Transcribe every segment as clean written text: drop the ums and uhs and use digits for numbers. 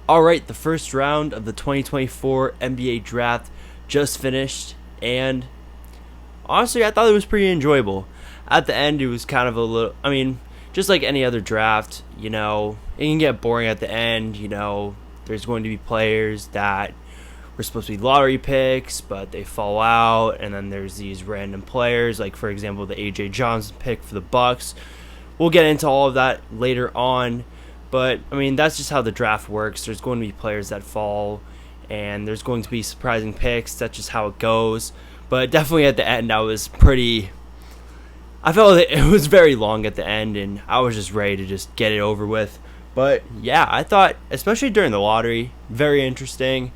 All right, the first round of the 2024 NBA draft just finished, and honestly, I thought it was pretty enjoyable. At the end, it was kind of a little, just like any other draft, it can get boring at the end. There's going to be players that were supposed to be lottery picks, but they fall out, and then there's these random players, like for example, the AJ Johnson pick for the Bucks. We'll get into all of that later on. But, that's just how the draft works. There's going to be players that fall, and there's going to be surprising picks. That's just how it goes. But definitely at the end, I felt that it was very long at the end, and I was just ready to just get it over with. But, yeah, I thought, especially during the lottery, very interesting.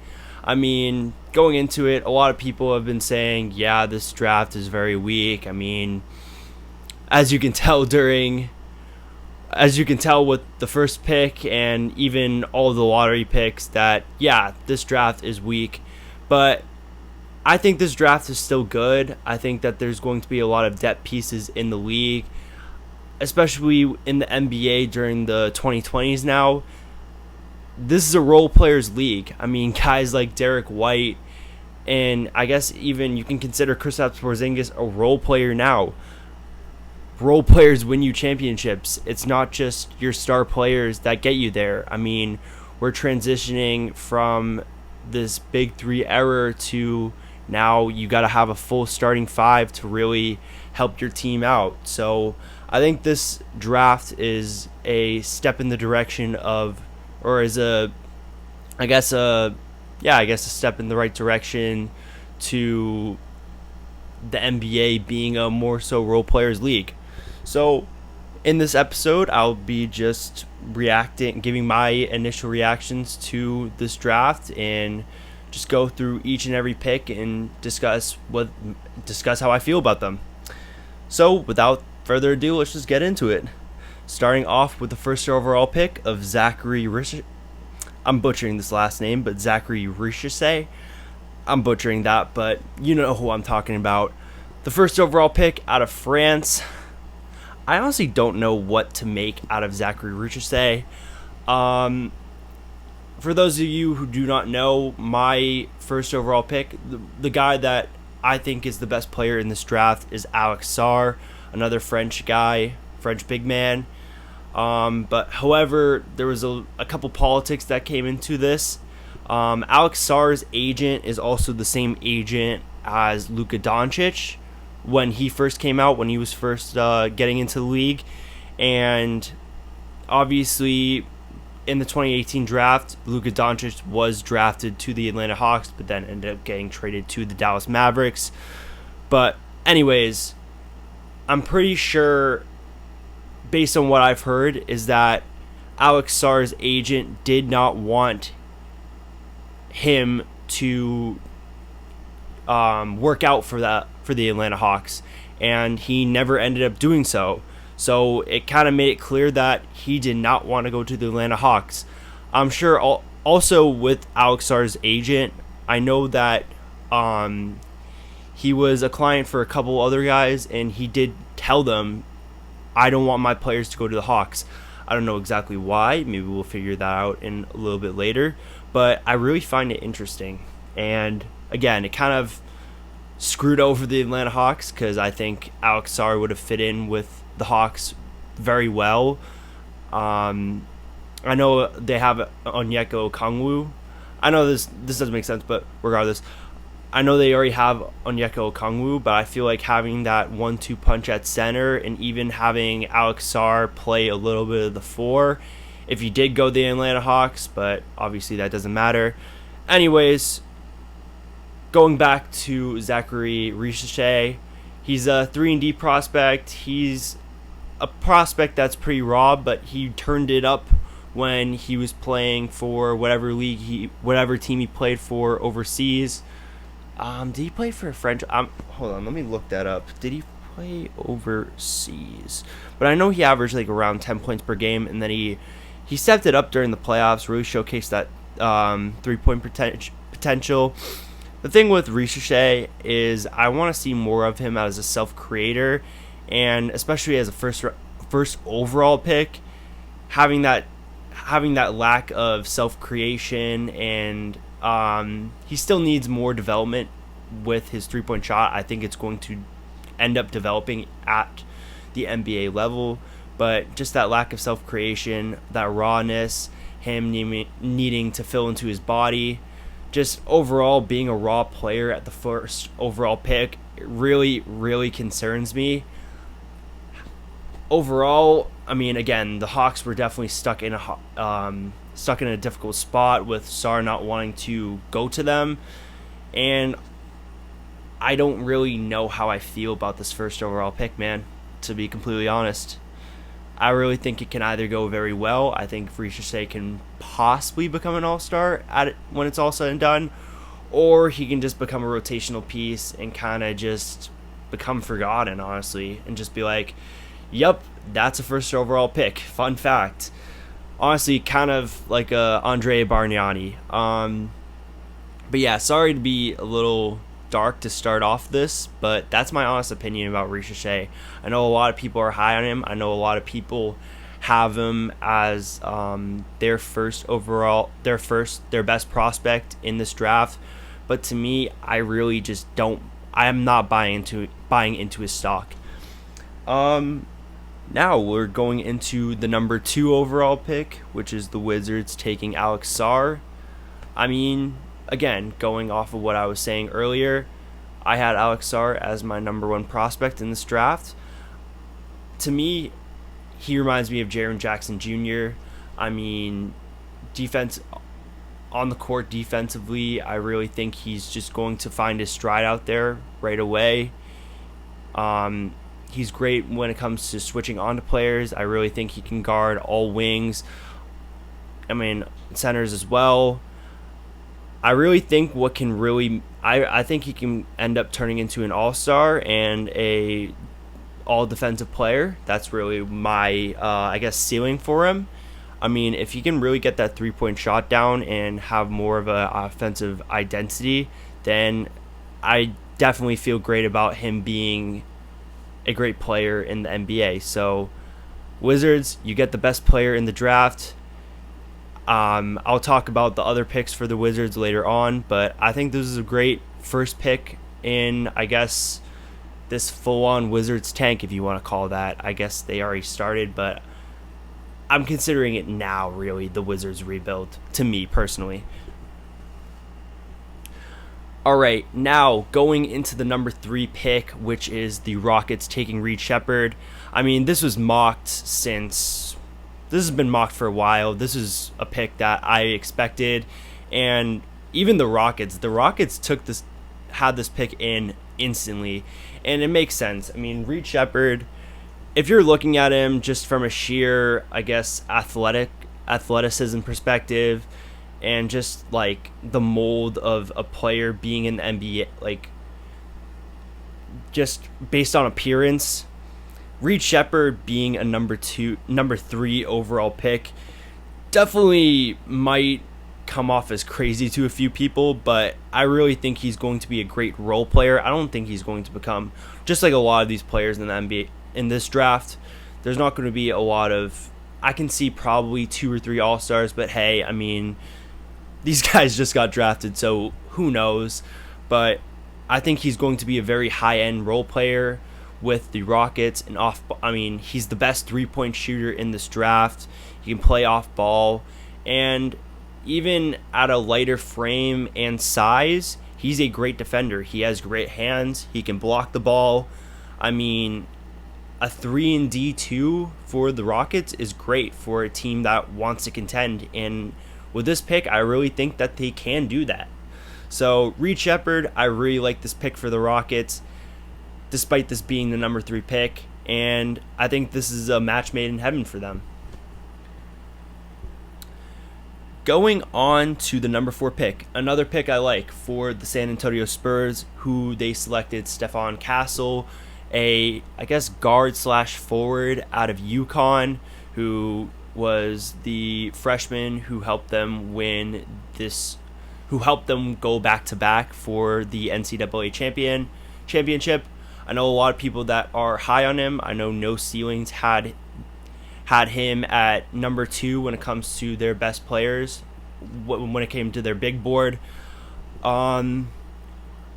Going into it, a lot of people have been saying, yeah, this draft is very weak. As you can tell with the first pick and even all of the lottery picks, that yeah, this draft is weak. But I think this draft is still good. I think that there's going to be a lot of depth pieces in the league, especially in the NBA during the 2020s now. This is a role players league. Guys like Derek White, and I guess even you can consider Kristaps Porzingis a role player now. Role players win you championships. It's not just your star players that get you there. We're transitioning from this big three era to now you got to have a full starting five to really help your team out. So I think this draft is a step in the direction of, or is a step in the right direction to the NBA being a more so role players league. So, in this episode, I'll be just giving my initial reactions to this draft, and just go through each and every pick and discuss how I feel about them. So, without further ado, let's just get into it. Starting off with the first overall pick of Zachary Richardson. I'm butchering this last name, but Zachary Richardson. I'm butchering that, but you know who I'm talking about. The first overall pick out of France. I honestly don't know what to make out of Zachary Richardson. For those of you who do not know, my first overall pick, the guy that I think is the best player in this draft is Alex Sarr, another French guy, French big man. But however, there was a couple politics that came into this. Alex Sarr's agent is also the same agent as Luka Doncic when he first came out, when he was first getting into the league. And obviously, in the 2018 draft, Luka Doncic was drafted to the Atlanta Hawks, but then ended up getting traded to the Dallas Mavericks. But anyways, I'm pretty sure, based on what I've heard, is that Alex Sarr's agent did not want him to work out for the Atlanta Hawks, and he never ended up doing so. So it kind of made it clear that he did not want to go to the Atlanta Hawks. I'm sure also with Alex Sarr's agent, I know that he was a client for a couple other guys, and he did tell them, I don't want my players to go to the Hawks. I don't know exactly why. Maybe we'll figure that out in a little bit later. But I really find it interesting. And again, it kind of screwed over the Atlanta Hawks, because I think Alex Sarr would have fit in with the Hawks very well. I know they have Onyeka Okongwu. I know this doesn't make sense, but regardless, I know they already have Onyeka Okongwu, but I feel like having that 1-2 punch at center, and even having Alex Sarr play a little bit of the 4, if you did go the Atlanta Hawks, but obviously that doesn't matter. Anyways, going back to Zachary Richardson, he's a 3-and-D prospect. He's a prospect that's pretty raw, but he turned it up when he was playing for whatever team he played for overseas. Did he play for a French? Hold on, let me look that up. Did he play overseas? But I know he averaged like around 10 points per game, and then he stepped it up during the playoffs, really showcased that 3-point potential. The thing with Richardson is I want to see more of him as a self-creator, and especially as a first overall pick, having that having that lack of self creation, and he still needs more development with his 3-point shot. I think it's going to end up developing at the NBA level, but just that lack of self creation, that rawness, him needing to fill into his body, just overall being a raw player at the first overall pick, it really concerns me. Overall, I mean, again, the Hawks were definitely stuck in a difficult spot with Sarr not wanting to go to them, and I don't really know how I feel about this first overall pick, man, to be completely honest. I really think it can either go very well. I think Richer can possibly become an all-star when it's all said and done, or he can just become a rotational piece and kind of just become forgotten, honestly, and just be like, yep, that's a first overall pick. Fun fact. Honestly, kind of like Andre Bargnani. But yeah, sorry to be a little dark to start off this, but that's my honest opinion about Richer. I know a lot of people are high on him. I know a lot of people have him as their best prospect in this draft, but to me, I really just don't. I am not buying into his stock. Now we're going into the number 2 overall pick, which is the Wizards taking Alex Sarr. I mean, again, going off of what I was saying earlier, I had Alex Sarr as my number 1 prospect in this draft. To me, he reminds me of Jaren Jackson Jr. I mean, defense on the court defensively, I really think he's just going to find his stride out there right away. He's great when it comes to switching on to players. I really think he can guard all wings. I mean, centers as well. I really think I think he can end up turning into an all-star and a all-defensive player. That's really my, I guess, ceiling for him. I mean, if he can really get that 3-point shot down and have more of an offensive identity, then I definitely feel great about him being a great player in the NBA. So, Wizards, you get the best player in the draft. I'll talk about the other picks for the Wizards later on, but I think this is a great first pick in, I guess, this full-on Wizards tank, if you want to call that. I guess they already started, but I'm considering it now, really, the Wizards rebuild, to me personally. All right, now going into the number 3 pick, which is the Rockets taking Reed Sheppard. I mean, this was mocked since... This has been mocked for a while. This is a pick that I expected, and even the Rockets had this pick in instantly, and it makes sense. I mean, Reed Sheppard, if you're looking at him just from a sheer, I guess, athleticism perspective, and just like the mold of a player being in the NBA, like just based on appearance, Reed Sheppard being a number 3 overall pick definitely might come off as crazy to a few people, but I really think he's going to be a great role player. I don't think he's going to become, just like a lot of these players in the NBA in this draft, there's not going to be a lot of, I can see probably 2 or 3 All-Stars, but hey, I mean, these guys just got drafted, so who knows? But I think he's going to be a very high-end role player with the Rockets, and he's the best 3-point shooter in this draft. He can play off ball, and even at a lighter frame and size, he's a great defender. He has great hands. He can block the ball. I mean, a 3-and-D2 for the Rockets is great for a team that wants to contend, and with this pick, I really think that they can do that. So, Reed Sheppard, I really like this pick for the Rockets, despite this being the number 3 pick, and I think this is a match made in heaven for them. Going on to the number 4 pick, another pick I like for the San Antonio Spurs, who they selected Stephon Castle, I guess guard/forward out of UConn, who was the freshman who helped them go back-to-back for the NCAA championship. I know a lot of people that are high on him. I know No Ceilings had had him at number 2 when it comes to their best players when it came to their big board.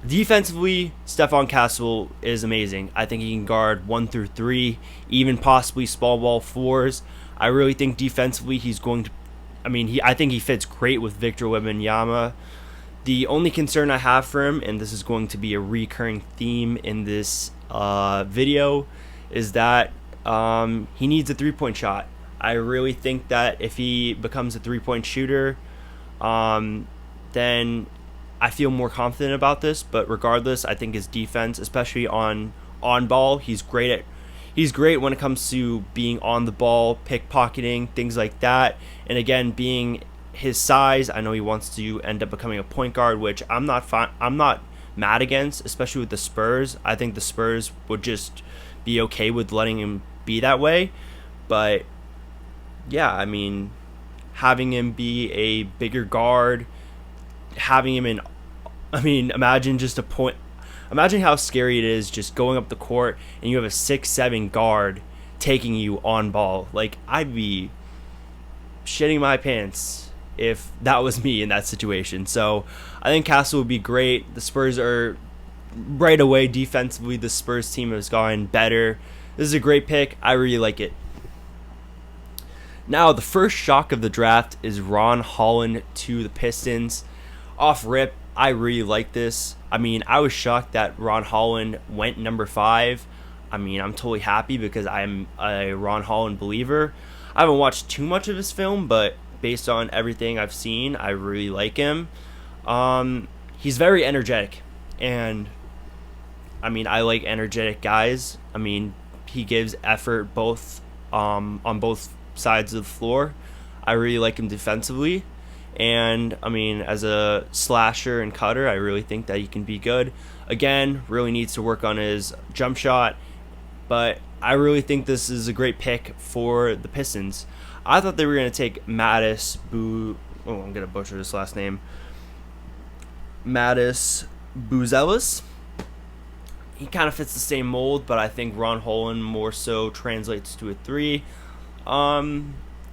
Defensively, Stephon Castle is amazing. I think he can guard 1 through 3, even possibly small ball 4s. I really think defensively he's going to. I think he fits great with Victor Wembanyama. The only concern I have for him, and this is going to be a recurring theme in this video, is that he needs a 3-point shot. I really think that if he becomes a 3-point shooter, then I feel more confident about this. But regardless, I think his defense, especially on ball, he's great when it comes to being on the ball, pickpocketing, things like that. And again, being his size, I know he wants to end up becoming a point guard, which I'm not mad against, especially with the Spurs. I think the Spurs would just be okay with letting him be that way. But yeah, having him be a bigger guard, having him in, imagine just a point. Imagine how scary it is just going up the court and you have a 6'7" guard taking you on ball. Like, I'd be shitting my pants if that was me in that situation. So I think Castle would be great. The Spurs are right away defensively. The Spurs team has gotten better. This is a great pick. I really like it. Now, the first shock of the draft is Ron Holland to the Pistons. Off rip, I really like this. I was shocked that Ron Holland went number 5. I'm totally happy because I'm a Ron Holland believer. I haven't watched too much of his film, but based on everything I've seen, I really like him. He's very energetic, and I like energetic guys. He gives effort both on both sides of the floor. I really like him defensively. And as a slasher and cutter, I really think that he can be good. Again, really needs to work on his jump shot, but I really think this is a great pick for the Pistons. I thought they were going to take Matisse I'm going to butcher this last name. Matisse Buzelis. He kind of fits the same mold, but I think Ron Holland more so translates to a 3.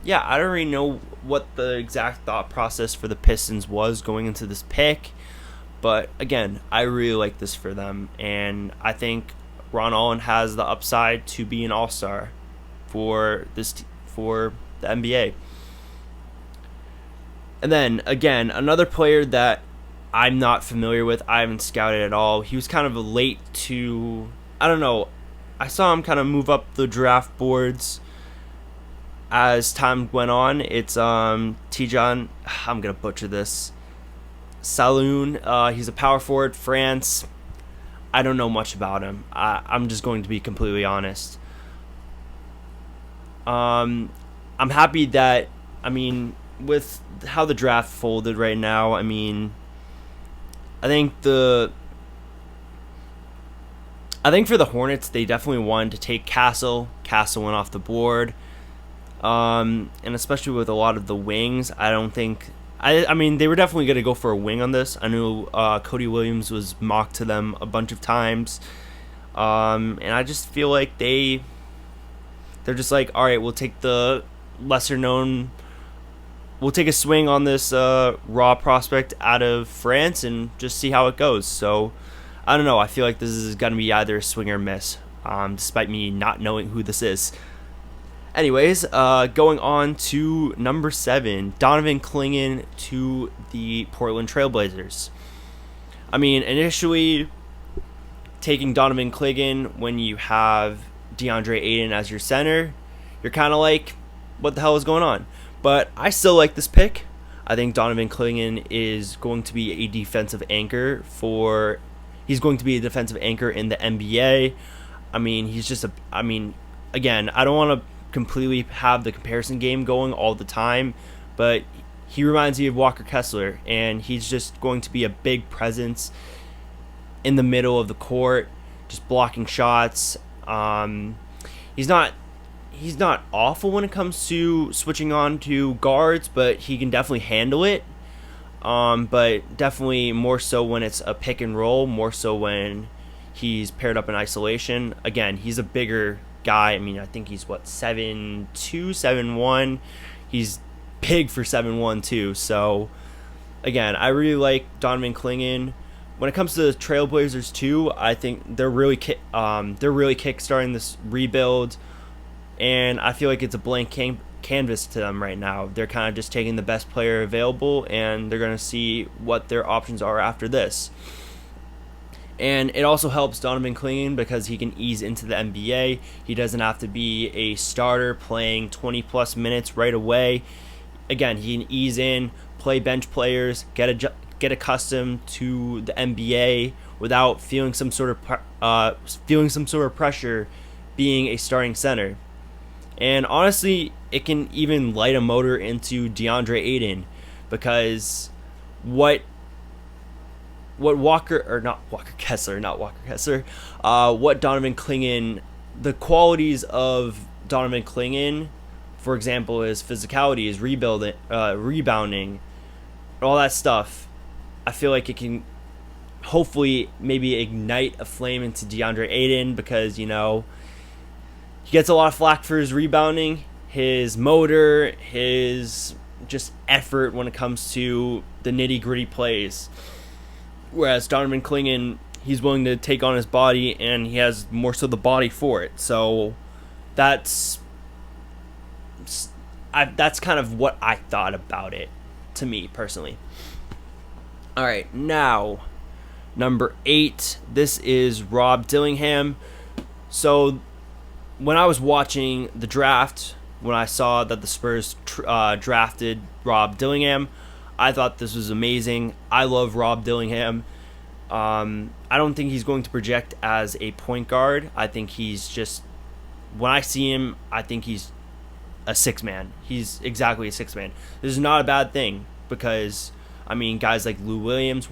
Yeah, I don't really know what the exact thought process for the Pistons was going into this pick, but again, I really like this for them, and I think Ron Holland has the upside to be an all-star for the NBA. And then again, another player that I'm not familiar with, I haven't scouted at all. He was kind of late to, I don't know, I saw him kind of move up the draft boards as time went on. It's Tidjane, I'm gonna butcher this, Saloon. He's a power forward, France. I don't know much about him. I'm just going to be completely honest. I'm happy that, with how the draft folded right now, I think for the Hornets, they definitely wanted to take Castle. Castle went off the board. And especially with a lot of the wings, I don't think... they were definitely going to go for a wing on this. I knew Cody Williams was mocked to them a bunch of times. And I just feel like they're just like, all right, we'll take the lesser known... We'll take a swing on this raw prospect out of France and just see how it goes. So, I don't know. I feel like this is going to be either a swing or miss, despite me not knowing who this is. Anyways, going on to number 7, Donovan Clingan to the Portland Trailblazers. Initially taking Donovan Clingan when you have DeAndre Ayton as your center, you're kind of like, what the hell is going on? But I still like this pick. I think Donovan Clingan is going to be a defensive anchor he's going to be a defensive anchor in the NBA. He's just again, I don't want to completely have the comparison game going all the time, but he reminds me of Walker Kessler, and he's just going to be a big presence in the middle of the court, just blocking shots. He's not awful when it comes to switching on to guards, but he can definitely handle it. But definitely more so when it's a pick and roll, more so when he's paired up in isolation. Again, he's a bigger guy. I mean, I think he's 7'2", 7'1". He's big for 7'1" too. So again, I really like Donovan Clingan. When it comes to the Trailblazers too, I think they're really kickstarting this rebuild, and I feel like it's a blank canvas to them right now. They're kind of just taking the best player available, and they're going to see what their options are after this. And it also helps Donovan Clingan because he can ease into the NBA. He doesn't have to be a starter playing 20 plus minutes right away. Again, he can ease in, play bench players, get accustomed to the NBA without feeling some sort of pressure being a starting center. And honestly, it can even light a motor into DeAndre Ayton, because what Donovan Clingan, the qualities of Donovan Clingan, for example, his physicality, his rebounding, all that stuff, I feel like it can hopefully maybe ignite a flame into DeAndre Ayton, because, you know, he gets a lot of flack for his rebounding, his motor, his just effort when it comes to the nitty-gritty plays. Whereas Donovan Clingan, he's willing to take on his body, and he has more so the body for it. So that's kind of what I thought about it, to me personally. All right, now number 8. This is Rob Dillingham. So when I was watching the draft, when I saw that the Spurs drafted Rob Dillingham, I thought this was amazing. I love Rob Dillingham. I don't think he's going to project as a point guard. I think he's just, when I see him, I think he's a six-man. He's exactly a six-man. This is not a bad thing, because, I mean, guys like Lou Williams,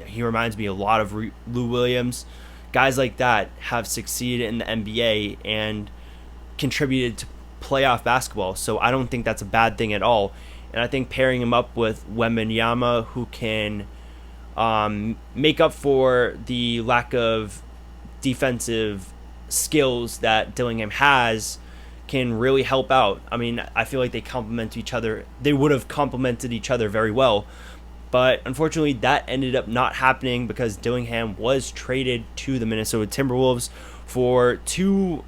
he reminds me a lot of Lou Williams. Guys like that have succeeded in the NBA and contributed to playoff basketball. So I don't think that's a bad thing at all. And I think pairing him up with Wembanyama, who can make up for the lack of defensive skills that Dillingham has, can really help out. I mean, I feel like they complement each other. They would have complemented each other very well. But unfortunately, that ended up not happening because Dillingham was traded to the Minnesota Timberwolves for two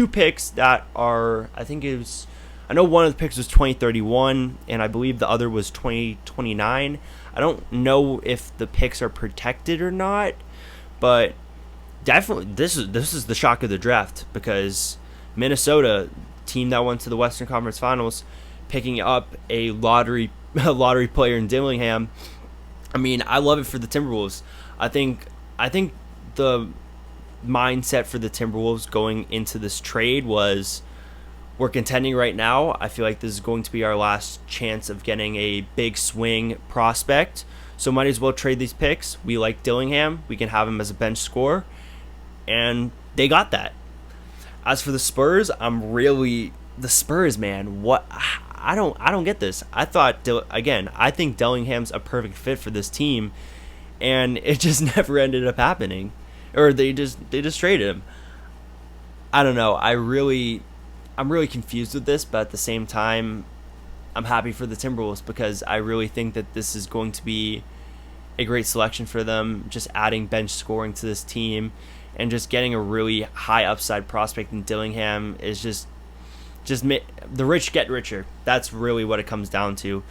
picks that are, I know one of the picks was 2031, and I believe the other was 2029. I don't know if the picks are protected or not, but definitely this is the shock of the draft, because Minnesota, team that went to the Western Conference Finals, picking up a lottery player in Dillingham. I mean, I love it for the Timberwolves. I think the mindset for the Timberwolves going into this trade was, we're contending right now. I feel like this is going to be our last chance of getting a big swing prospect, so might as well trade these picks. We like Dillingham. We can have him as a bench scorer, and they got that. As for the Spurs, the Spurs, man. What? I don't get this. I think Dillingham's a perfect fit for this team, and it just never ended up happening, or they just traded him. I don't know. I'm really confused with this, but at the same time, I'm happy for the Timberwolves, because I really think that this is going to be a great selection for them, just adding bench scoring to this team and just getting a really high upside prospect in Dillingham is just the rich get richer. That's really what it comes down to.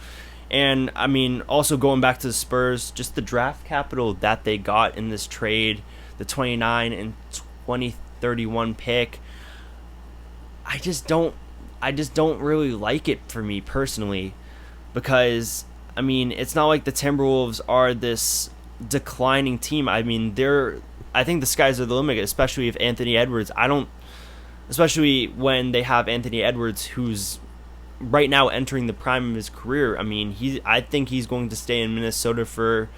And I mean, also going back to the Spurs, just the draft capital that they got in this trade, the 29 and 2031 pick, I just don't really like it, for me personally, because I mean, it's not like the Timberwolves are this declining team. I mean, I think the skies are the limit, especially if Anthony Edwards. Especially when they have Anthony Edwards, who's right now entering the prime of his career. I mean, I think he's going to stay in Minnesota for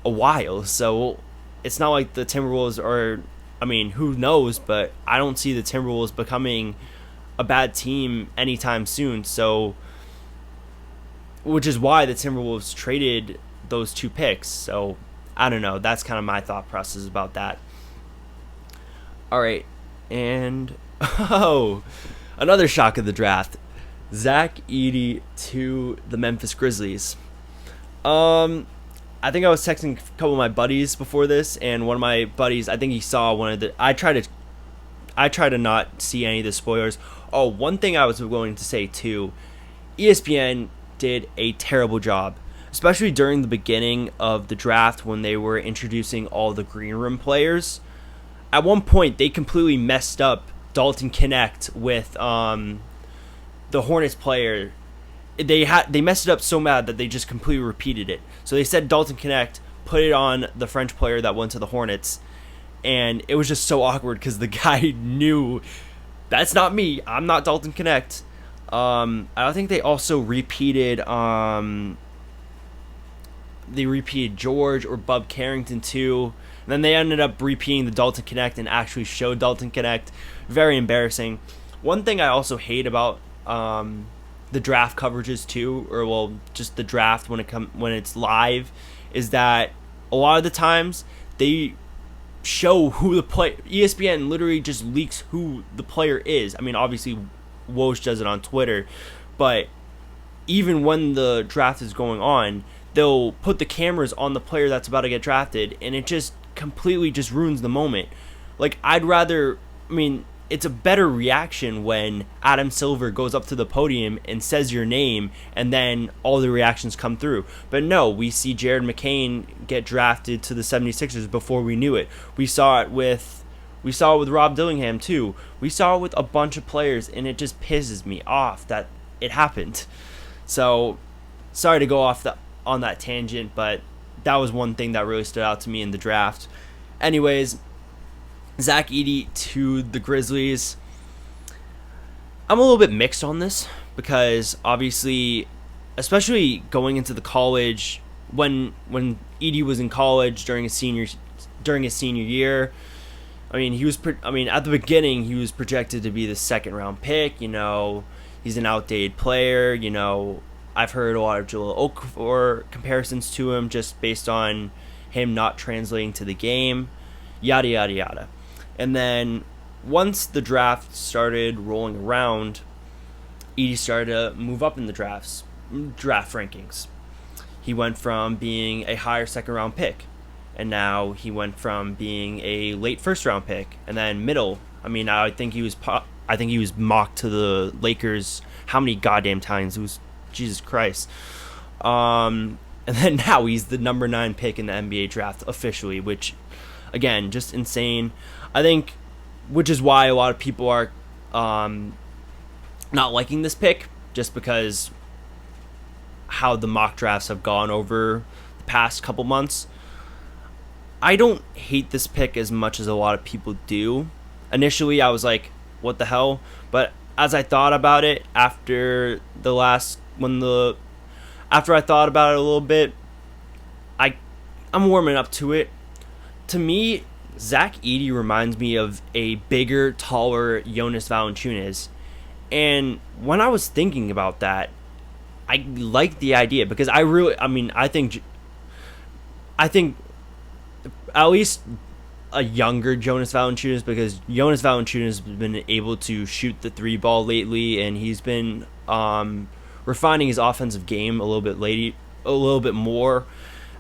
a while. So it's not like the Timberwolves are, I mean, who knows, but I don't see the Timberwolves becoming a bad team anytime soon. So, which is why the Timberwolves traded those two picks. So I don't know. That's kind of my thought process about that. All right. And oh, another shock of the draft. Zach Edey to the Memphis Grizzlies. I think I was texting a couple of my buddies before this, and one of my buddies, I think he saw one of the. I try to not see any of the spoilers. Oh, one thing I was going to say too, ESPN did a terrible job, especially during the beginning of the draft when they were introducing all the green room players. At one point, they completely messed up Dalton Knecht with the Hornets player. They messed it up so bad that they just completely repeated it. So they said Dalton Knecht, put it on the French player that went to the Hornets, and it was just so awkward because the guy knew that's not me. I'm not Dalton Knecht. I think they also repeated George or Bub Carrington too. And then they ended up repeating the Dalton Knecht and actually showed Dalton Knecht. Very embarrassing. One thing I also hate about the draft coverages too, or well, just the draft when it's live, is that a lot of the times they show who the play. ESPN literally just leaks who the player is. I mean, obviously, Woj does it on Twitter, but even when the draft is going on, they'll put the cameras on the player that's about to get drafted, and it just completely just ruins the moment. Like, I'd rather, I mean, it's a better reaction when Adam Silver goes up to the podium and says your name, and then all the reactions come through. But no, we see Jared McCain get drafted to the 76ers before we knew it. We saw it with Rob Dillingham too. We saw it with a bunch of players, and it just pisses me off that it happened. So, sorry to go off on that tangent, but that was one thing that really stood out to me in the draft. Anyways, Zach Edey to the Grizzlies. I'm a little bit mixed on this because obviously, especially going into the college, when Edey was in college during his senior year, I mean at the beginning he was projected to be the second round pick. You know, he's an outdated player. You know, I've heard a lot of Jahlil Okafor comparisons to him just based on him not translating to the game. Yada yada yada. And then once the draft started rolling around, Edey started to move up in the draft rankings. He went from being a higher second round pick, and now he went from being a late first round pick, and then middle. I mean, I think he was mocked to the Lakers how many goddamn times? It was Jesus Christ. And then now he's the number 9 pick in the NBA draft officially, which again, just insane. I think, which is why a lot of people are not liking this pick, just because how the mock drafts have gone over the past couple months. I don't hate this pick as much as a lot of people do. Initially, I was like, what the hell? But as I thought about it after I thought about it a little bit, I'm warming up to it. To me, Zach Edey reminds me of a bigger, taller Jonas Valanciunas. And when I was thinking about that, I liked the idea because I think at least a younger Jonas Valanciunas, because Jonas Valanciunas has been able to shoot the 3 ball lately, and he's been refining his offensive game a little bit more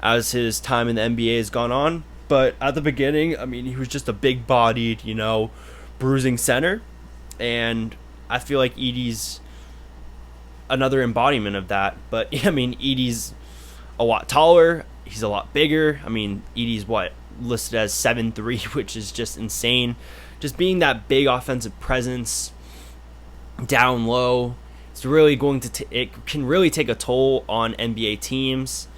as his time in the NBA has gone on. But at the beginning, I mean, he was just a big-bodied, bruising center. And I feel like Edey's another embodiment of that. But, I mean, Edey's a lot taller. He's a lot bigger. I mean, Edey's listed as 7'3", which is just insane. Just being that big offensive presence down low, it's really going to it can really take a toll on NBA teams.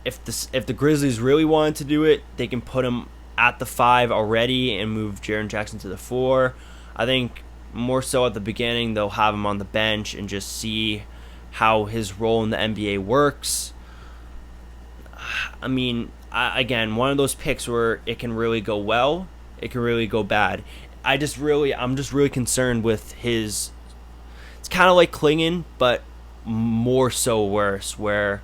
If the Grizzlies really wanted to do it, they can put him at the 5 already and move Jaren Jackson to the 4. I think more so at the beginning they'll have him on the bench and just see how his role in the NBA works. I mean, again, one of those picks where it can really go well, it can really go bad. I'm just really concerned with his. It's kind of like Klingon, but more so worse, where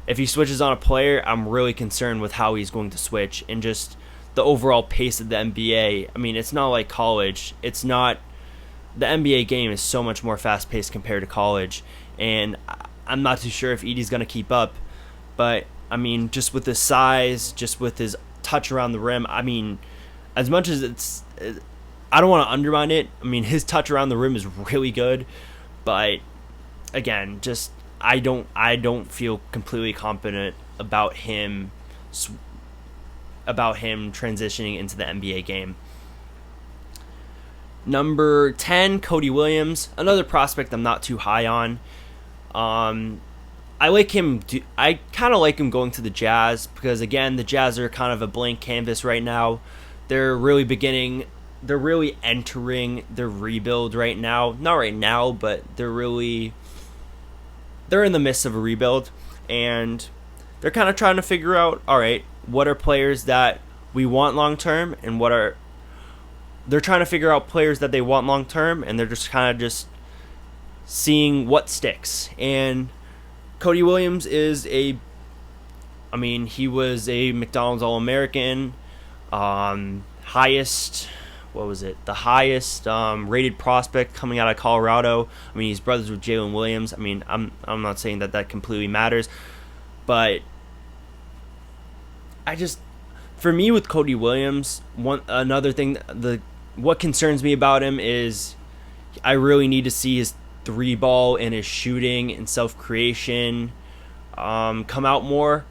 if he switches on a player, I'm really concerned with how he's going to switch and just the overall pace of the NBA. I mean, it's not like college. It's not, the NBA game is so much more fast paced compared to college, and I'm not too sure if Edey's going to keep up. But I mean, just with his size, just with his touch around the rim, I mean, as much as I don't want to undermine it. I mean, his touch around the rim is really good, but again, just I don't feel completely confident about him transitioning into the NBA game. Number 10, Cody Williams, another prospect I'm not too high on. I like him. I kind of like him going to the Jazz because, again, the Jazz are kind of a blank canvas right now. They're really entering their rebuild right now. Not right now, but they're in the midst of a rebuild, and they're kind of trying to figure out, all right, what are players that we want long term, and they're trying to figure out players that they want long term, and they're just kind of just seeing what sticks. And Cody Williams he was a McDonald's All-American, the highest rated prospect coming out of Colorado. I mean, he's brothers with Jalen Williams. I mean, I'm not saying that completely matters, but for me with Cody Williams, another thing, what concerns me about him is I really need to see his three ball and his shooting and self-creation come out more.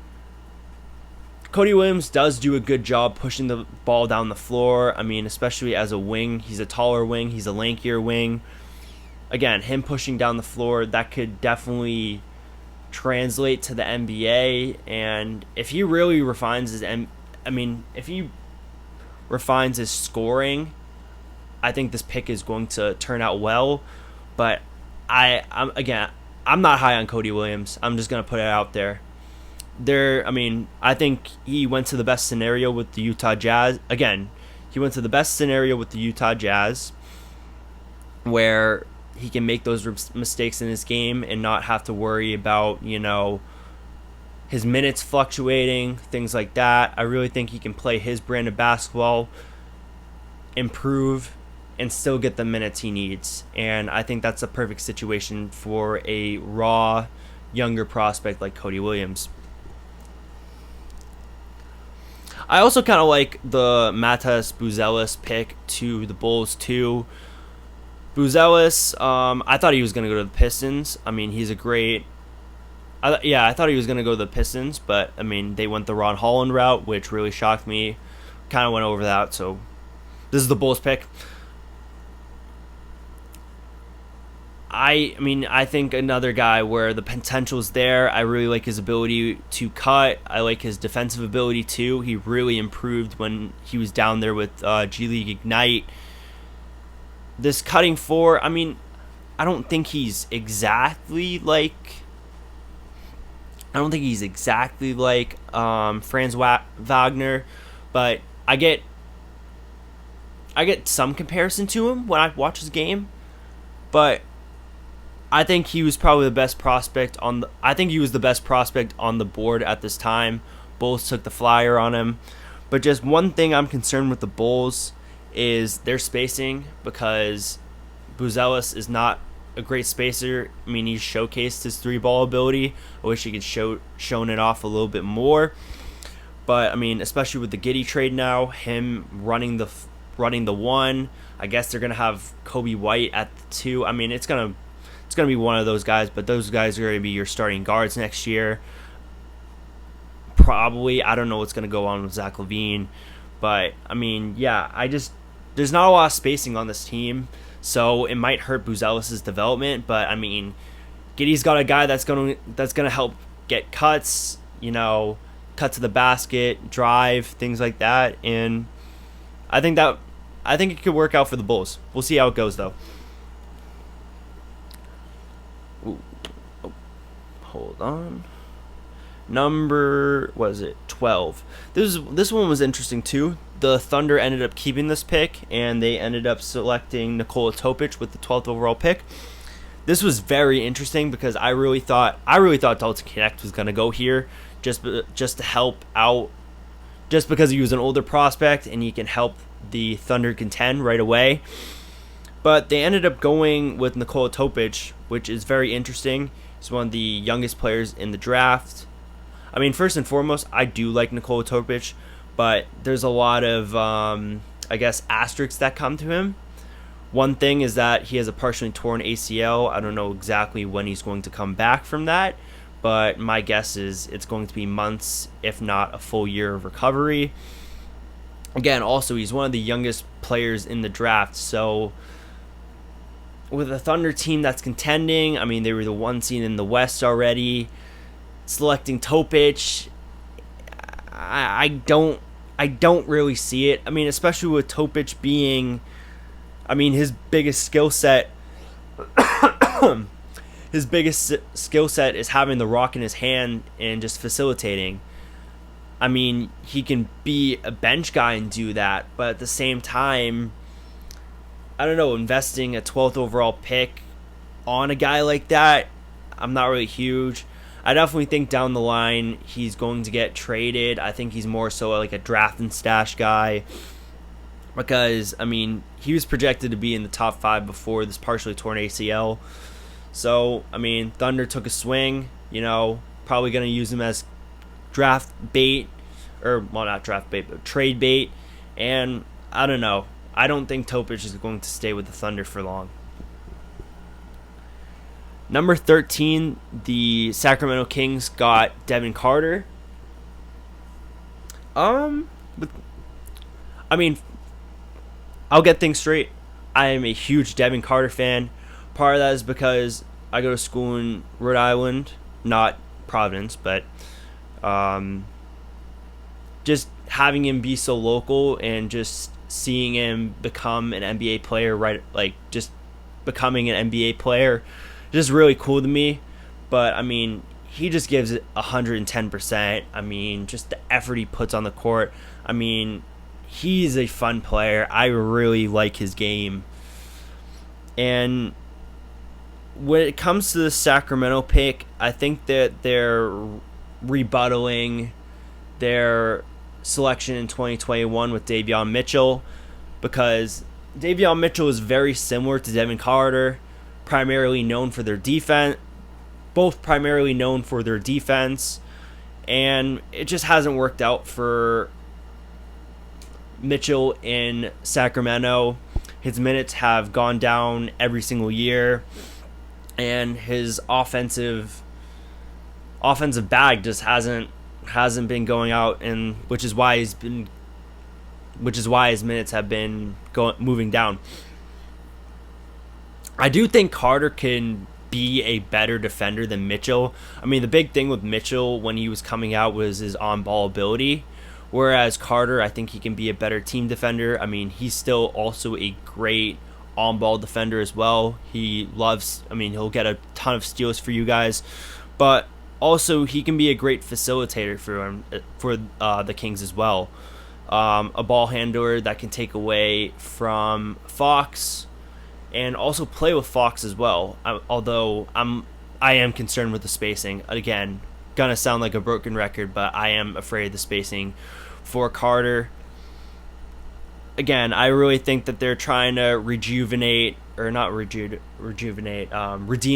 Cody Williams does do a good job pushing the ball down the floor. I mean, especially as a wing. He's a taller wing. He's a lankier wing. Again, him pushing down the floor, that could definitely translate to the NBA. And if he really refines his scoring, I think this pick is going to turn out well. But I'm not high on Cody Williams. I'm just going to put it out there. I think he went to the best scenario with the Utah Jazz. Again, he went to the best scenario with the Utah Jazz where he can make those mistakes in his game and not have to worry about, his minutes fluctuating, things like that. I really think he can play his brand of basketball, improve, and still get the minutes he needs. And I think that's a perfect situation for a raw, younger prospect like Cody Williams. I also kind of like the Matas Buzelis pick to the Bulls too. Buzelis, I thought he was going to go to the Pistons. I mean, he's a great... I thought he was going to go to the Pistons, but, I mean, they went the Ron Holland route, which really shocked me. Kind of went over that, so this is the Bulls pick. I think another guy where the potential's there. I really like his ability to cut. I like his defensive ability too. He really improved when he was down there with G League Ignite. This cutting four, I don't think he's exactly like Franz Wagner, but I get some comparison to him when I watch his game. But I think he was probably the best prospect on the board at this time. Bulls took the flyer on him. But just one thing I'm concerned with the Bulls is their spacing, because Buzelis is not a great spacer. I mean, he's showcased his three-ball ability. I wish he could shown it off a little bit more. But, I mean, especially with the Giddey trade now, him running the one, I guess they're going to have Kobe White at the two. I mean, it's going to be one of those guys, but those guys are going to be your starting guards next year. Probably. I don't know what's going to go on with Zach LaVine. But, I mean, yeah, there's not a lot of spacing on this team, so it might hurt Buzelis' development. But, I mean, Giddey's got a guy that's going to help get cuts, cut to the basket, drive, things like that. And I think it could work out for the Bulls. We'll see how it goes, though. Ooh. Oh, hold on. Number, 12. This one was interesting too. The Thunder ended up keeping this pick, and they ended up selecting Nikola Topic with the 12th overall pick. This was very interesting because I really thought Dalton Knecht was going to go here just to help out just because he was an older prospect and he can help the Thunder contend right away. But they ended up going with Nikola Topic, which is very interesting. He's one of the youngest players in the draft. I mean, first and foremost, I do like Nikola Topic, but there's a lot of, asterisks that come to him. One thing is that he has a partially torn ACL. I don't know exactly when he's going to come back from that, but my guess is it's going to be months, if not a full year of recovery. Again, also, he's one of the youngest players in the draft, so with a Thunder team that's contending, I mean, they were the 1 seed in the West already. Selecting Topic, I don't really see it. I mean, especially with Topic being, I mean, his biggest skill set is having the rock in his hand and just facilitating. I mean, he can be a bench guy and do that, but at the same time, I don't know, investing a 12th overall pick on a guy like that, I'm not really huge. I definitely think down the line he's going to get traded. I think he's more so like a draft and stash guy because, I mean, he was projected to be in the top 5 before this partially torn ACL. So, I mean, Thunder took a swing, probably going to use him as draft bait, not draft bait, but trade bait, and I don't know. I don't think Topic is going to stay with the Thunder for long. Number 13, the Sacramento Kings got Devin Carter. I mean, I'll get things straight. I am a huge Devin Carter fan. Part of that is because I go to school in Rhode Island, not Providence, but just having him be so local and just seeing him become an NBA player, just becoming an NBA player, just really cool to me. But I mean, he just gives it 110%. I mean, just the effort he puts on the court. I mean, he's a fun player. I really like his game. And when it comes to the Sacramento pick, I think that they're rebuttaling their selection in 2021 with Davion Mitchell, because Davion Mitchell is very similar to Devin Carter, primarily known for their defense, and it just hasn't worked out for Mitchell in Sacramento. His minutes have gone down every single year, and his offensive bag just hasn't been going out, and which is why his minutes have been moving down. I do think Carter can be a better defender than Mitchell. I mean, the big thing with Mitchell when he was coming out was his on-ball ability, whereas Carter, I think he can be a better team defender. I mean, he's still also a great on-ball defender as well. He'll get a ton of steals for you guys, but also he can be a great facilitator for the Kings as well. A ball handler that can take away from Fox and also play with Fox as well. Although I am concerned with the spacing. Again, gonna sound like a broken record, but I am afraid of the spacing for Carter. Again, I really think that they're trying to redeem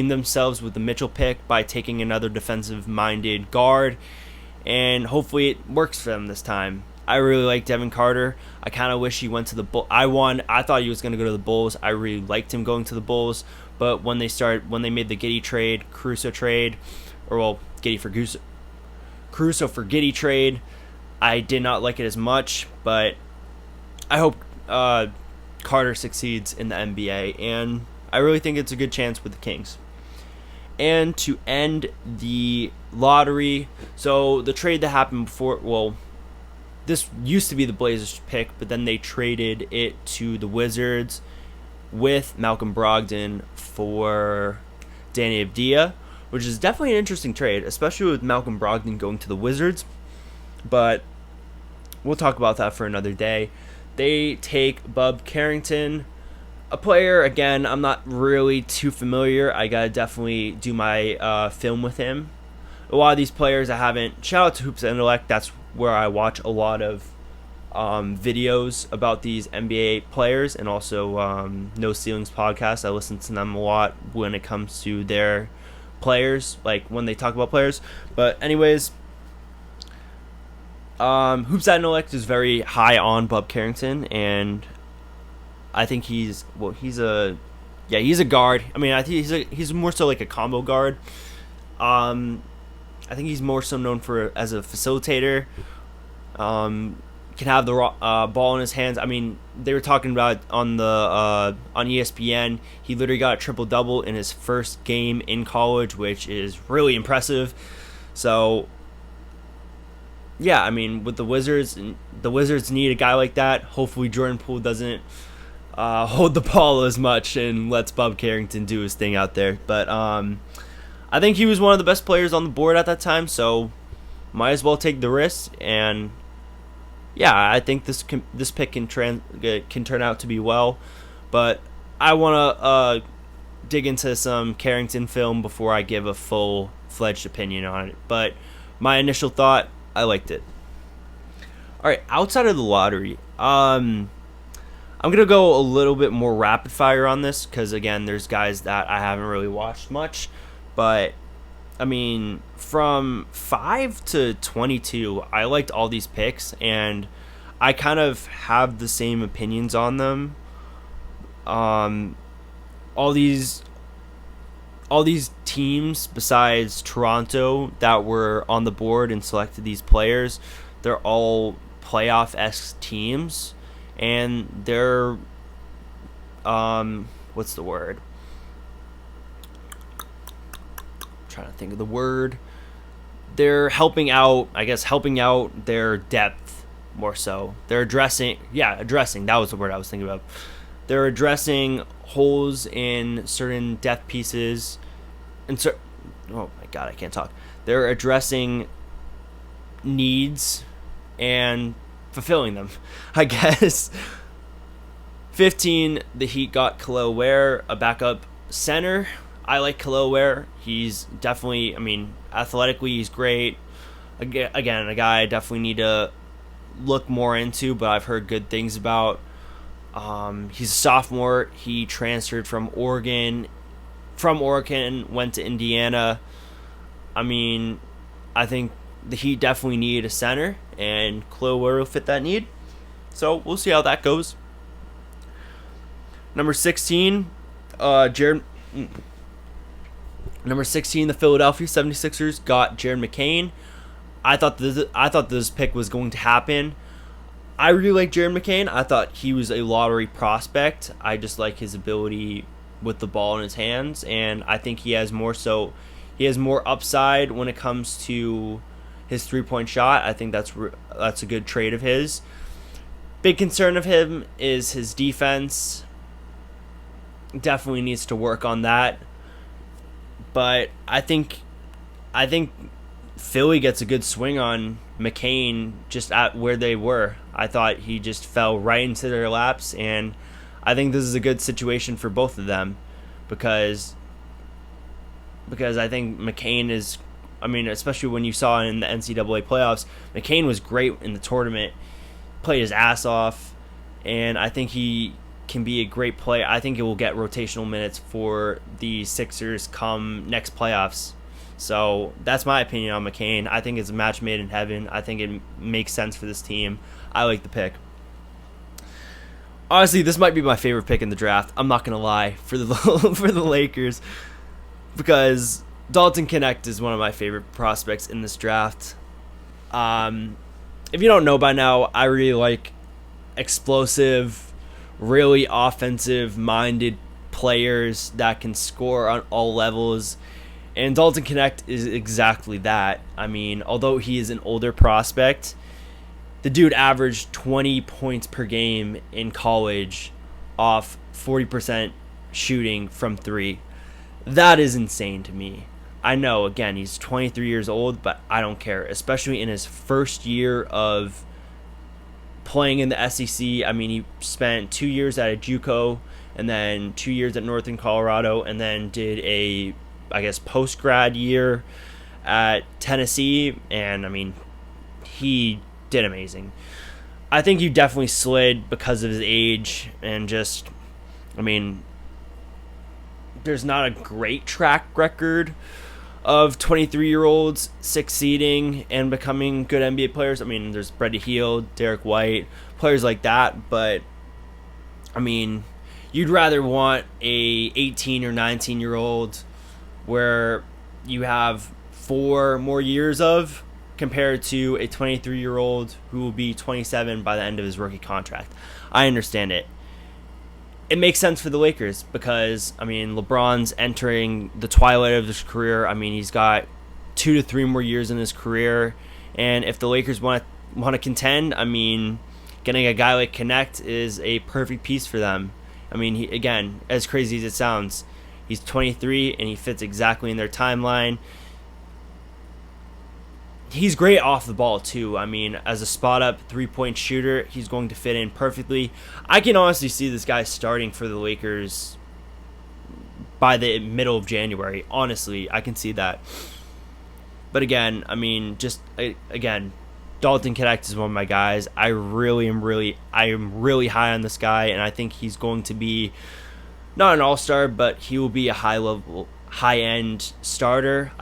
themselves with the Mitchell pick by taking another defensive-minded guard, and hopefully it works for them this time. I really like Devin Carter. I kind of wish he went to the Bulls. I thought he was going to go to the Bulls. I really liked him going to the Bulls, but when they made the Caruso trade, Caruso for Giddey trade, I did not like it as much, but I hope Carter succeeds in the NBA, and I really think it's a good chance with the Kings. And to end the lottery, so the trade that happened before, this used to be the Blazers pick, but then they traded it to the Wizards with Malcolm Brogdon for Danny Avdija, which is definitely an interesting trade, especially with Malcolm Brogdon going to the Wizards. But we'll talk about that for another day. They take Bub Carrington, a player, again, I'm not really too familiar. I got to definitely do my film with him. A lot of these players I haven't. Shout out to Hoops Intellect. That's where I watch a lot of videos about these NBA players, and also No Ceilings podcast. I listen to them a lot when it comes to their players, like when they talk about players. But anyways, Hoops Intellect is very high on Bob Carrington, and I think he's a guard. I mean, I think he's more so like a combo guard. I think he's more so known for as a facilitator. Can have the ball in his hands. I mean, they were talking about on ESPN. He literally got a triple double in his first game in college, which is really impressive. So, yeah, I mean, with the Wizards need a guy like that. Hopefully, Jordan Poole doesn't hold the ball as much and lets Bob Carrington do his thing out there. But I think he was one of the best players on the board at that time, so might as well take the risk. And yeah, I think this pick can turn out to be well, but I want to dig into some Carrington film before I give a full-fledged opinion on it. But my initial thought, I liked it. All right, outside of the lottery, I'm gonna go a little bit more rapid fire on this because again, there's guys that I haven't really watched much, but I mean, from 5 to 22, I liked all these picks, and I kind of have the same opinions on them. All these teams besides Toronto that were on the board and selected these players, they're all playoff-esque teams, and they're what's the word? Trying to think of the word. They're helping out their depth more so. They're addressing, that was the word I was thinking of. They're addressing holes in certain depth pieces, and oh my god, I can't talk. They're addressing needs and fulfilling them, I guess. 15, the Heat got Kel'el Ware, a backup center. I like Kel'el Ware. He's definitely, I mean, athletically, he's great. Again, a guy I definitely need to look more into, but I've heard good things about. He's a sophomore. He transferred from Oregon, went to Indiana. I mean, I think the Heat definitely need a center, and Kel'el Ware will fit that need. So we'll see how that goes. Number 16, Number 16, the Philadelphia 76ers got Jared McCain. I thought this pick was going to happen. I really like Jared McCain. I thought he was a lottery prospect. I just like his ability with the ball in his hands, and I think he has more upside when it comes to his three-point shot. I think that's a good trait of his. Big concern of him is his defense. Definitely needs to work on that. But I think Philly gets a good swing on McCain just at where they were. I thought he just fell right into their laps, and I think this is a good situation for both of them because I think McCain is, I mean, especially when you saw in the NCAA playoffs, McCain was great in the tournament, played his ass off, and I think he can be a great player. I think it will get rotational minutes for the Sixers come next playoffs. So that's my opinion on McCain. I think it's a match made in heaven. I think it makes sense for this team. I like the pick. Honestly, this might be my favorite pick in the draft. I'm not gonna lie for the for the Lakers, because Dalton Knecht is one of my favorite prospects in this draft. If you don't know by now, I really like explosive, really offensive-minded players that can score on all levels. And Dalton Knecht is exactly that. I mean, although he is an older prospect, the dude averaged 20 points per game in college off 40% shooting from three. That is insane to me. I know, again, he's 23 years old, but I don't care, especially in his first year of playing in the SEC. I mean, he spent 2 years at a JUCO and then 2 years at Northern Colorado, and then did a, I guess, post-grad year at Tennessee. And, I mean, he did amazing. I think you definitely slid because of his age and just, I mean, there's not a great track record of 23-year-olds succeeding and becoming good NBA players. I mean, there's Brady Hield, Derek White, players like that, but I mean, you'd rather want a 18 or 19-year-old where you have 4 more years of compared to a 23-year-old who will be 27 by the end of his rookie contract. I understand it. It makes sense for the Lakers because, I mean, LeBron's entering the twilight of his career. I mean, he's got 2 to 3 more years in his career. And if the Lakers want to contend, I mean, getting a guy like Connect is a perfect piece for them. I mean, he, again, as crazy as it sounds, he's 23 and he fits exactly in their timeline. He's great off the ball, too. I mean, as a spot-up three-point shooter, he's going to fit in perfectly. I can honestly see this guy starting for the Lakers by the middle of January. Honestly, I can see that. But again, I mean, again, Dalton Knecht is one of my guys. I am really high on this guy, and I think he's going to be not an all-star, but he will be a high-end starter.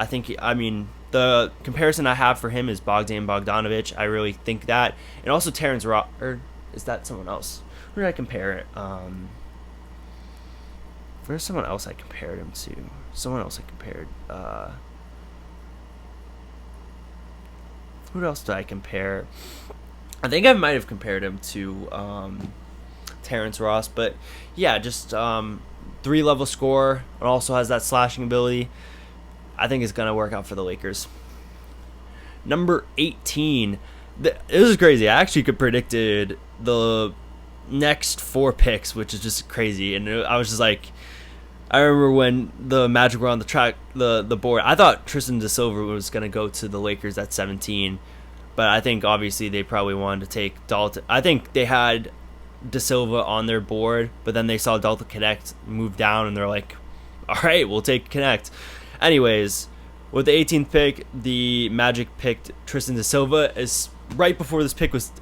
The comparison I have for him is Bogdan Bogdanovic. I really think that. And also Terrence Ross. Or is that someone else? Who did I compare it? There's someone else I compared him to. Who else did I compare? I think I might have compared him to Terrence Ross. But yeah, just 3-level scorer. And also has that slashing ability. I think it's going to work out for the Lakers. Number 18. This is crazy. I actually could predicted the next 4 picks, which is just crazy. And I was just like, I remember when the Magic were on the board, I thought Tristan da Silva was going to go to the Lakers at 17. But I think obviously they probably wanted to take Dalton. I think they had da Silva on their board, but then they saw Dalton Knecht move down and they're like, all right, we'll take Knecht. Anyways, with the 18th pick, the Magic picked Tristan da Silva. Right before this pick was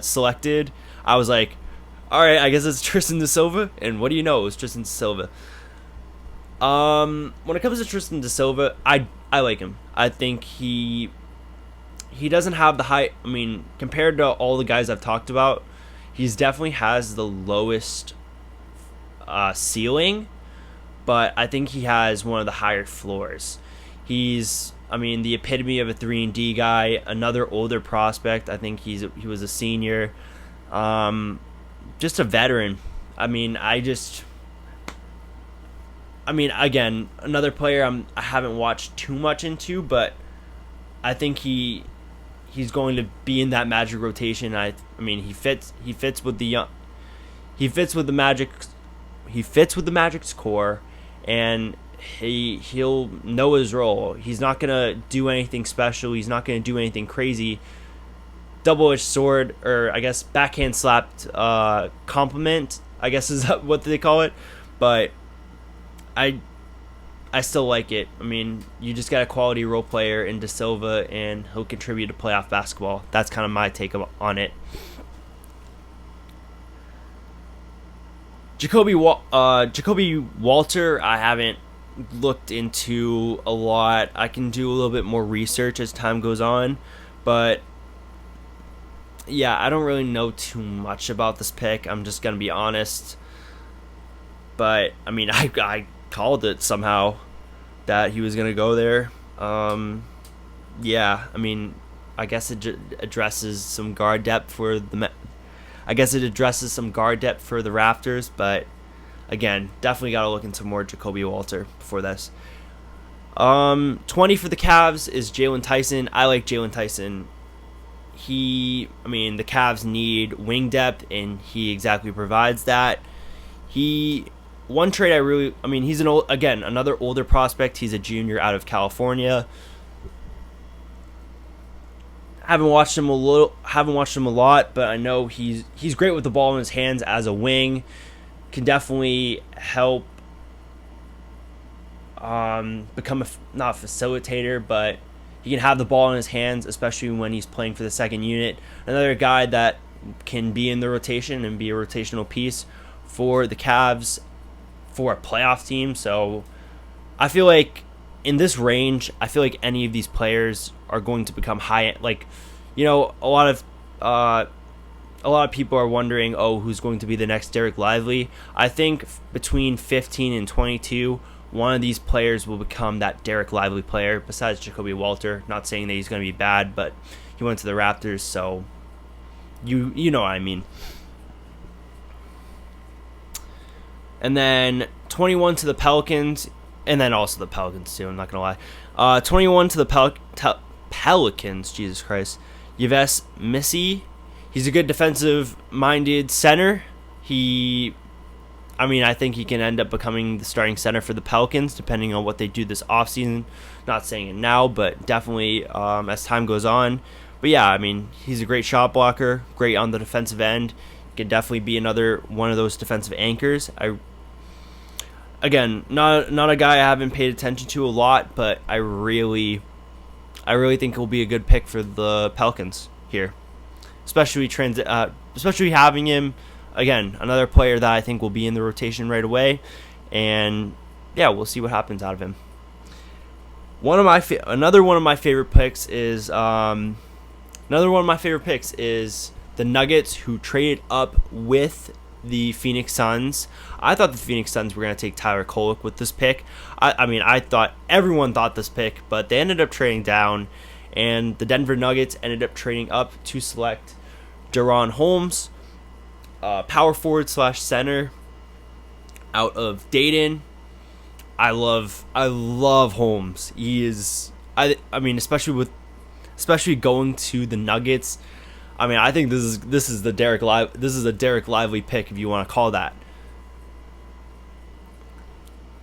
selected, I was like, all right, I guess it's Tristan da Silva. And what do you know? It was Tristan da Silva. When it comes to Tristan da Silva, I like him. I think he doesn't have the high. I mean, compared to all the guys I've talked about, he's definitely has the lowest ceiling. But I think he has one of the higher floors. He's, the epitome of a 3-and-D guy, another older prospect. I think he was a senior. Just a veteran. Again, another player I haven't watched too much into, but I think he's going to be in that Magic rotation. He fits with the Magic. He fits with the Magic's core. And he'll know his role. He's not going to do anything special. He's not going to do anything crazy. Double-edged sword, or I guess backhand slapped compliment, I guess is what they call it. But I still like it. You just got a quality role player in da Silva, and he'll contribute to playoff basketball. That's kind of my take on it. Jacoby Walter, I haven't looked into a lot. I can do a little bit more research as time goes on, but yeah, I don't really know too much about this pick. I'm just gonna be honest, but I called it somehow that he was gonna go there. Yeah, I guess it addresses some guard depth for the. I guess it addresses some guard depth for the Raptors, but again, definitely got to look into more Jacoby Walter before this. 20 for the Cavs is Jalen Tyson. I like Jalen Tyson. The Cavs need wing depth, and he exactly provides that. One trade he's another older prospect. He's a junior out of California. Haven't watched him a lot, but I know he's great with the ball in his hands as a wing. Can definitely help become not a facilitator, but He can have the ball in his hands, especially when he's playing for the second unit. Another guy that can be in the rotation and be a rotational piece for the Cavs for a playoff team. So I feel like in this range, I feel like any of these players are going to become high. Like, a lot of people are wondering, oh, who's going to be the next Derek Lively? I think between 15 and 22, one of these players will become that Derek Lively player, besides Jacoby Walter. Not saying that he's going to be bad, but he went to the Raptors, so you know what I mean. And then 21 to the Pelicans, and then also the Pelicans too, I'm not going to lie. 21 to the Pelicans, Jesus Christ. Yves Missi. He's a good defensive-minded center. I think he can end up becoming the starting center for the Pelicans, depending on what they do this offseason. Not saying it now, but definitely as time goes on. But yeah, he's a great shot blocker, great on the defensive end. Can definitely be another one of those defensive anchors. Again, not a guy I haven't paid attention to a lot, but I really think he'll be a good pick for the Pelicans here. Especially having him, again, another player that I think will be in the rotation right away, and yeah, we'll see what happens out of him. Another one of my favorite picks is the Nuggets, who traded up with the Phoenix Suns. I thought the Phoenix Suns were going to take Tyler Kolek with this pick. I thought everyone thought this pick, but they ended up trading down, and the Denver Nuggets ended up trading up to select Deron Holmes, power forward / center out of Dayton. I love Holmes. He is, especially going to the Nuggets. I think this is a Derek Lively pick, if you want to call that.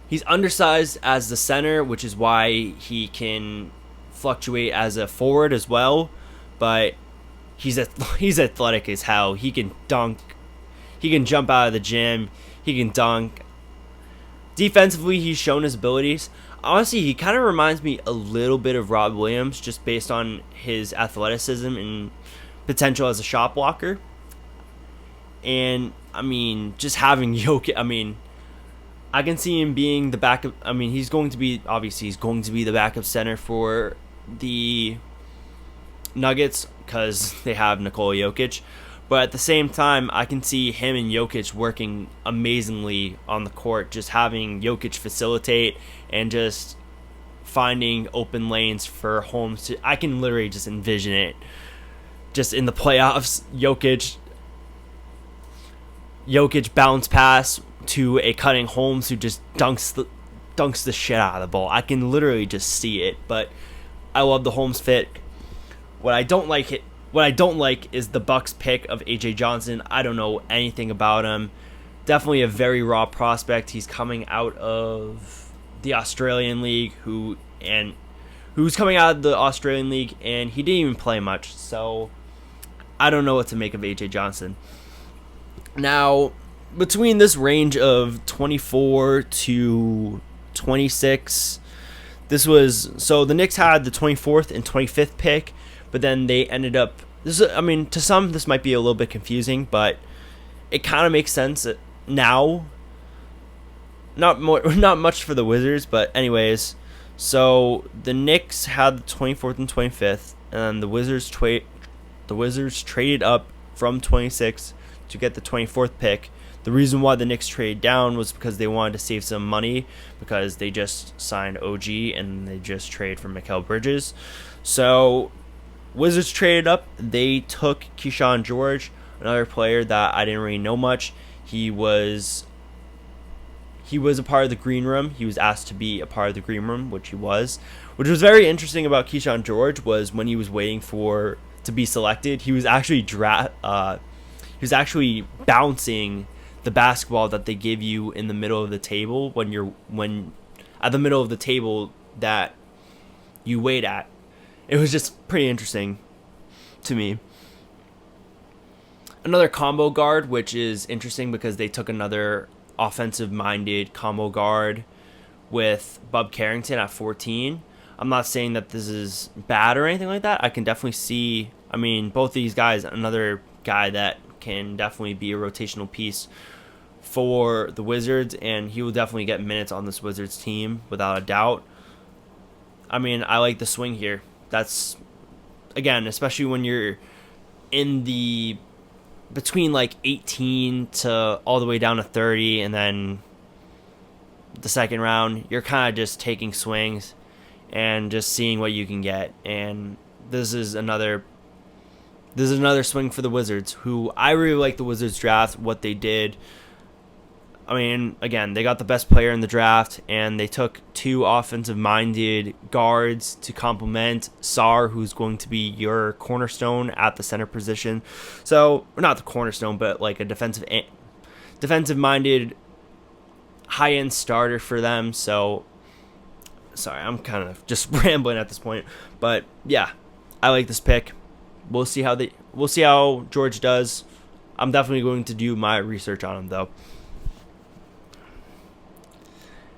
He's undersized as the center, which is why he can fluctuate as a forward as well, but he's athletic as hell. He can dunk. He can jump out of the gym. He can dunk. Defensively, he's shown his abilities. Honestly, he kind of reminds me a little bit of Rob Williams, just based on his athleticism and potential as a shot blocker. And just having Jokic, I can see him being the backup. He's going to be the backup center for the Nuggets because they have Nikola Jokic. But at the same time, I can see him and Jokic working amazingly on the court, just having Jokic facilitate and just finding open lanes for Holmes. I can literally just envision it. Just in the playoffs, Jokic bounce pass to a cutting Holmes who just dunks the shit out of the ball. I can literally just see it, but I love the Holmes fit. What I don't like is the Bucks pick of AJ Johnson. I don't know anything about him. Definitely a very raw prospect. He's coming out of the Australian League, who's coming out of the Australian League, and he didn't even play much. So I don't know what to make of AJ Johnson. Now, between this range of 24 to 26, the Knicks had the 24th and 25th pick. But then they ended up. To some this might be a little bit confusing, but it kind of makes sense now. Not much for the Wizards, but anyways. So the Knicks had the 24th and 25th, and the Wizards traded up from 26 to get the 24th pick. The reason why the Knicks traded down was because they wanted to save some money because they just signed OG and they just traded for Mikal Bridges. So Wizards traded up. They took Keyshawn George, another player that I didn't really know much. He was a part of the green room. He was asked to be a part of the green room, which he was. Which was very interesting about Keyshawn George was when he was waiting to be selected, he was actually bouncing the basketball that they give you in the middle of the table when at the middle of the table that you wait at. It was just pretty interesting to me. Another combo guard, which is interesting because they took another offensive-minded combo guard with Bub Carrington at 14. I'm not saying that this is bad or anything like that. I can definitely see, I mean, both these guys, another guy that can definitely be a rotational piece for the Wizards, and he will definitely get minutes on this Wizards team without a doubt. I mean, I like the swing here. That's, again, especially when you're in the between like 18 to all the way down to 30, and then the second round, you're kind of just taking swings and just seeing what you can get. And this is another swing for the Wizards, who I really like the Wizards draft, what they did. I mean, again, they got the best player in the draft, and they took two offensive-minded guards to complement Sarr, who's going to be your cornerstone at the center position. So, not the cornerstone, but like a defensive-minded high-end starter for them. So, sorry, I'm kind of just rambling at this point, but yeah, I like this pick. We'll see how George does. I'm definitely going to do my research on him though.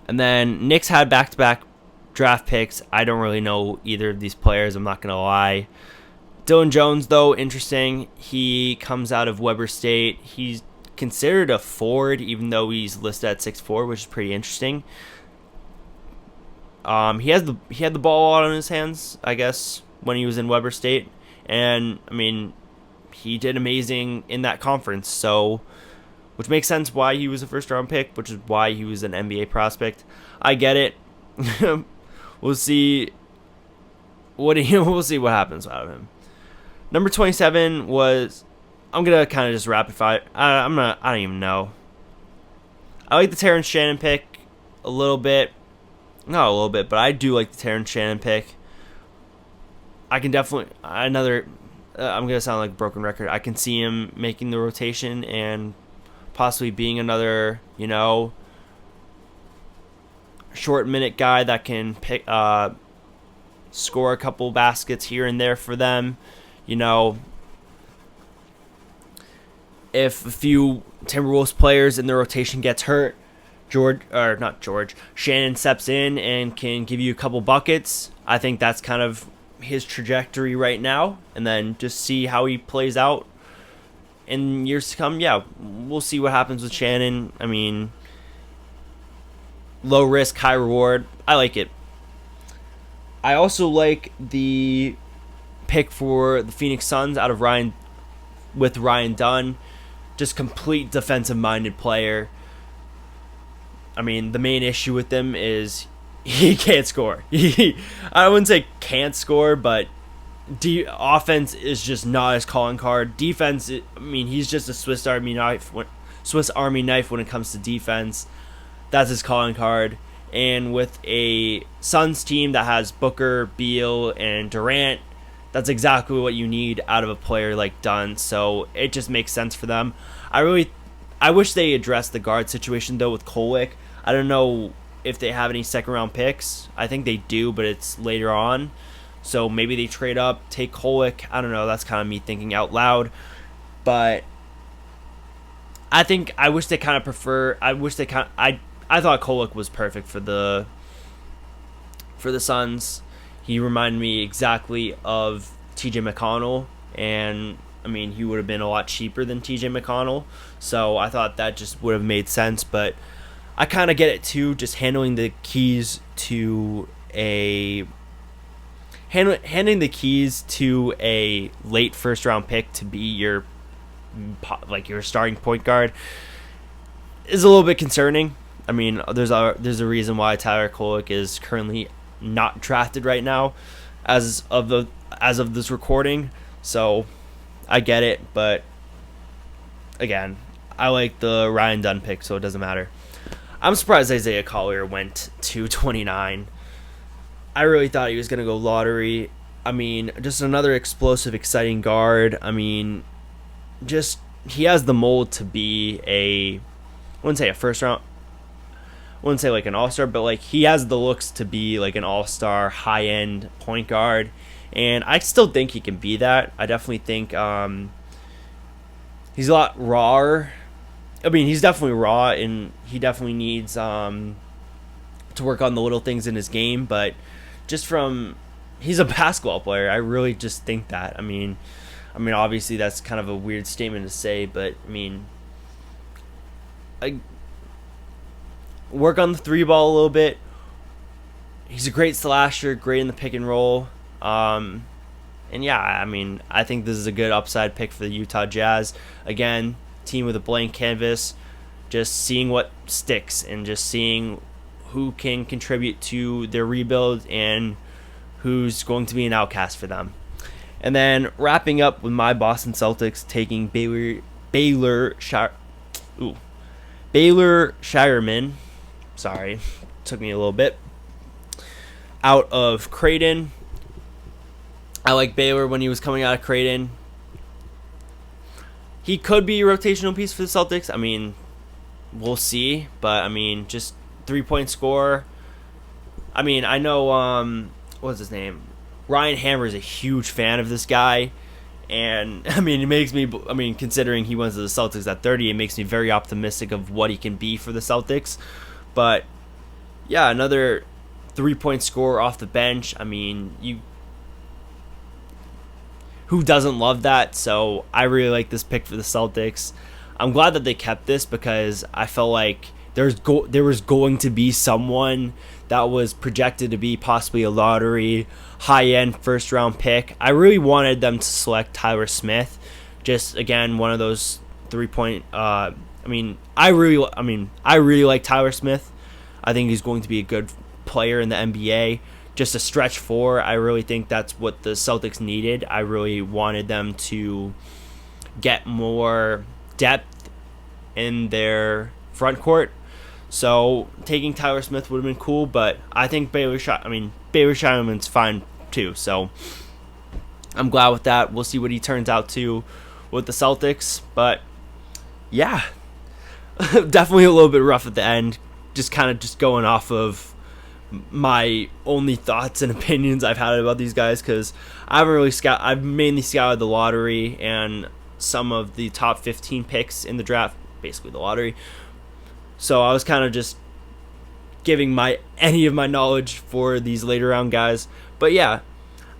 And then Knicks had back-to-back draft picks. I don't really know either of these players, I'm not going to lie. Dylan Jones, though, interesting. He comes out of Weber State. He's considered a forward, even though he's listed at 6'4", which is pretty interesting. He had the ball out on his hands, I guess, when he was in Weber State. And, I mean, he did amazing in that conference, so... which makes sense why he was a first-round pick, which is why he was an NBA prospect. I get it. We'll see. We'll see what happens out of him. Number 27 was. I'm gonna kind of just rapid fire. I don't even know. I like the Terrence Shannon pick a little bit. Not a little bit, but I do like the Terrence Shannon pick. I can definitely I'm gonna sound like a broken record. I can see him making the rotation and possibly being another, short minute guy that can score a couple baskets here and there for them. If a few Timberwolves players in the rotation gets hurt, Shannon steps in and can give you a couple buckets. I think that's kind of his trajectory right now, and then just see how he plays out in years to come. Yeah, we'll see what happens with Shannon. I mean, low risk, high reward. I like it. I also like the pick for the Phoenix Suns out of Ryan Dunn. Just complete defensive-minded player. I mean, the main issue with him is he can't score. I wouldn't say can't score, but offense is just not his calling card. Defense, I mean, he's just a Swiss Army knife when it comes to defense. That's his calling card. And with a Suns team that has Booker, Beal, and Durant, that's exactly what you need out of a player like Dunn. So it just makes sense for them. I wish they addressed the guard situation though with Kolek. I don't know if they have any second round picks. I think they do, but it's later on. So maybe they trade up, take Kolek. I don't know. That's kind of me thinking out loud. But I wish they kind of prefer. I thought Kolek was perfect for the Suns. He reminded me exactly of T.J. McConnell, and I mean he would have been a lot cheaper than T.J. McConnell. So I thought that just would have made sense. But I kind of get it too. Just handing the keys to a late first round pick to be your starting point guard is a little bit concerning. I mean, there's a reason why Tyler Kolek is currently not drafted right now, as of this recording. So I get it, but again, I like the Ryan Dunn pick, so it doesn't matter. I'm surprised Isaiah Collier went to 29. I really thought he was going to go lottery. I mean, just another explosive, exciting guard. I mean, just he has the mold to be I wouldn't say a first round, I wouldn't say like an all-star, but like he has the looks to be like an all-star, high-end point guard. And I still think he can be that. I definitely think he's a lot rawer. I mean, he's definitely raw, and he definitely needs to work on the little things in his game. But just from he's a basketball player. I really just think that. I mean, obviously that's kind of a weird statement to say, but I work on the three ball a little bit. He's a great slasher, great in the pick and roll. And yeah, I think this is a good upside pick for the Utah Jazz. Again, team with a blank canvas, just seeing what sticks and just seeing who can contribute to their rebuild and who's going to be an outcast for them. And then wrapping up with my Boston Celtics taking Baylor Shireman. Sorry, took me a little bit. Out of Creighton. I like Baylor when he was coming out of Creighton. He could be a rotational piece for the Celtics. We'll see. But, just 3-point scorer. I know, what's his name? Ryan Hammer is a huge fan of this guy. And, it makes me, considering he went to the Celtics at 30, it makes me very optimistic of what he can be for the Celtics. But, yeah, another 3-point scorer off the bench. Who doesn't love that? So I really like this pick for the Celtics. I'm glad that they kept this because I felt like there was going to be someone that was projected to be possibly a lottery, high-end first-round pick. I really wanted them to select Tyler Smith. Just, again, one of those 3-point... I really like Tyler Smith. I think he's going to be a good player in the NBA. Just a stretch four, I really think that's what the Celtics needed. I really wanted them to get more depth in their front court. So taking Tyler Smith would have been cool, but I think Baylor Shireman's fine too. So I'm glad with that. We'll see what he turns out to with the Celtics. But yeah, definitely a little bit rough at the end. Just going off of my only thoughts and opinions I've had about these guys because I've mainly scouted the lottery and some of the top 15 picks in the draft, basically the lottery. So I was kind of just giving any of my knowledge for these later round guys. But yeah,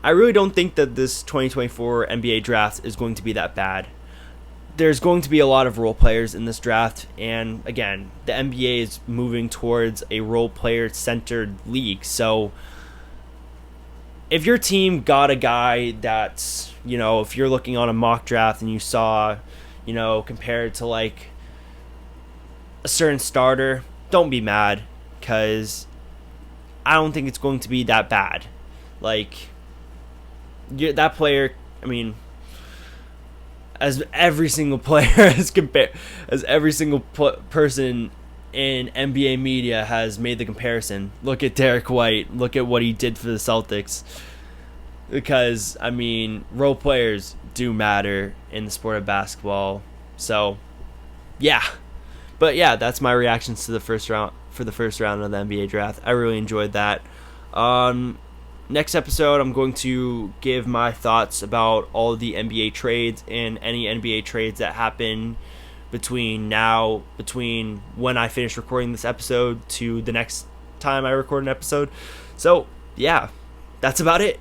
I really don't think that this 2024 NBA draft is going to be that bad. There's going to be a lot of role players in this draft, and again, the NBA is moving towards a role player centered league. So if your team got a guy that's, if you're looking on a mock draft and you saw, compared to like a certain starter, don't be mad because I don't think it's going to be that bad. Like, that player, as every single player as every single person in NBA media has made the comparison. Look at Derek White. Look at what he did for the Celtics. Because role players do matter in the sport of basketball. So, yeah. But yeah, that's my reactions to the first round of the NBA draft. I really enjoyed that. Next episode, I'm going to give my thoughts about all of the NBA trades and any NBA trades that happen between when I finish recording this episode to the next time I record an episode. So, yeah, that's about it.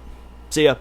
See ya.